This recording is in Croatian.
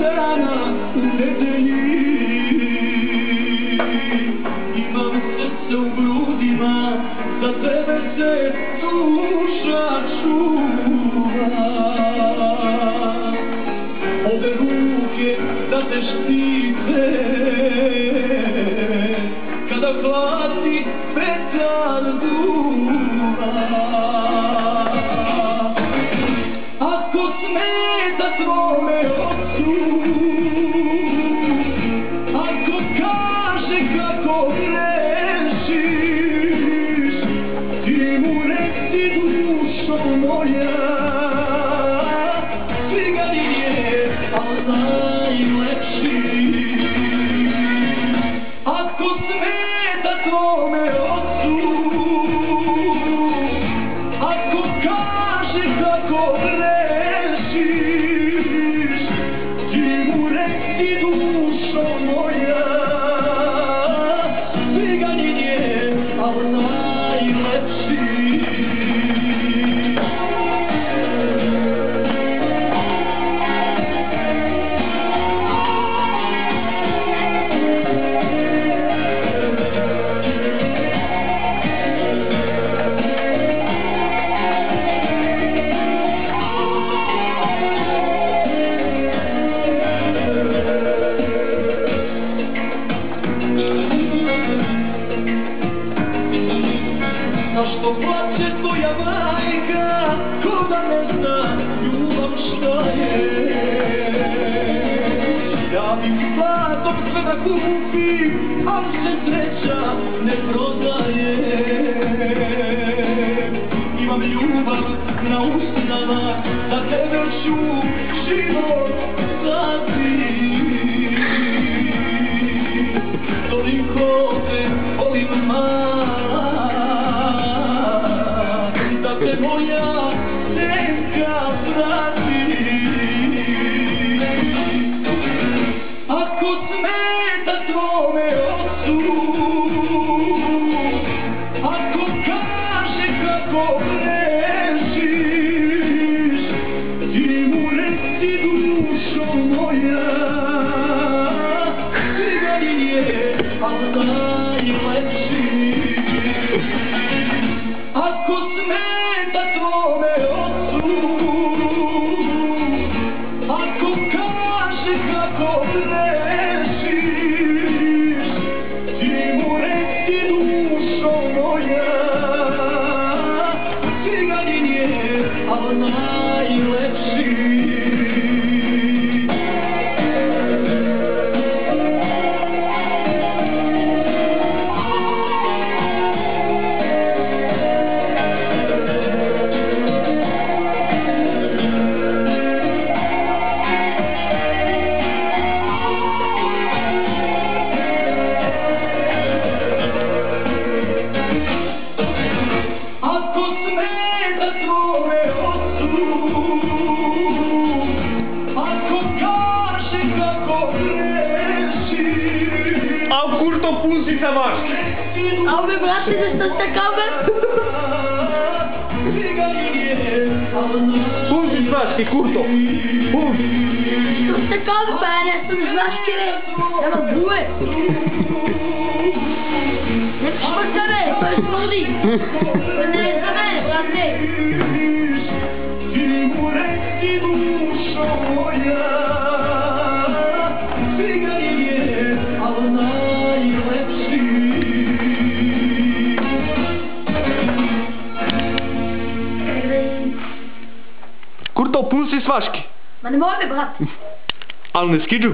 dana u nedelji. Imam srce u grudima, za tebe se duša čuva. Ove ruke da te štite, kada hladni vetar duva. Ako smeta tvome ocu, ako kaže kako grešiš, ti mu reci dušo moja, ciganin je, al najlepši. Ako smeta tvome ocu, ako kaže kako grešiš, ti mu reci dušo moja, ciganin je, al najlepši. Zašto plače tvoja majka, ko da ne zna ljubav šta je? Ja bih zlatom sve da kupim, al se sreća ne prodaje. Imam ljubav na usnama, za tebe ću život dati. Toliko te volim, da te moja senka prati. Ako smeta tvome ocu, ako kaže kako grešiš, ti mu reci dušo moja, ciganin je, al najlepši. Ako smeta tvome ocu, ako kaže kako grešiš, ti mu reci dušo moja, ciganin je, al najlepši. Ako smeta tvome ocu, ako kaže kako grešiš. Au curto punsi sa vaške. Au be brate, zašto ste kabe? Punsi s vaške, curto. Punsi. Što ste kabe, pa ja ne sam zvaške ve. Evo buje. Ne pišmo sebe, to je smrdi. To ne je za mene, brate. Ti mu reci dušo moja, ciganin je, al najlepši. Curto punsi s vaške. Ma ne može, brate. Al ne skiđu.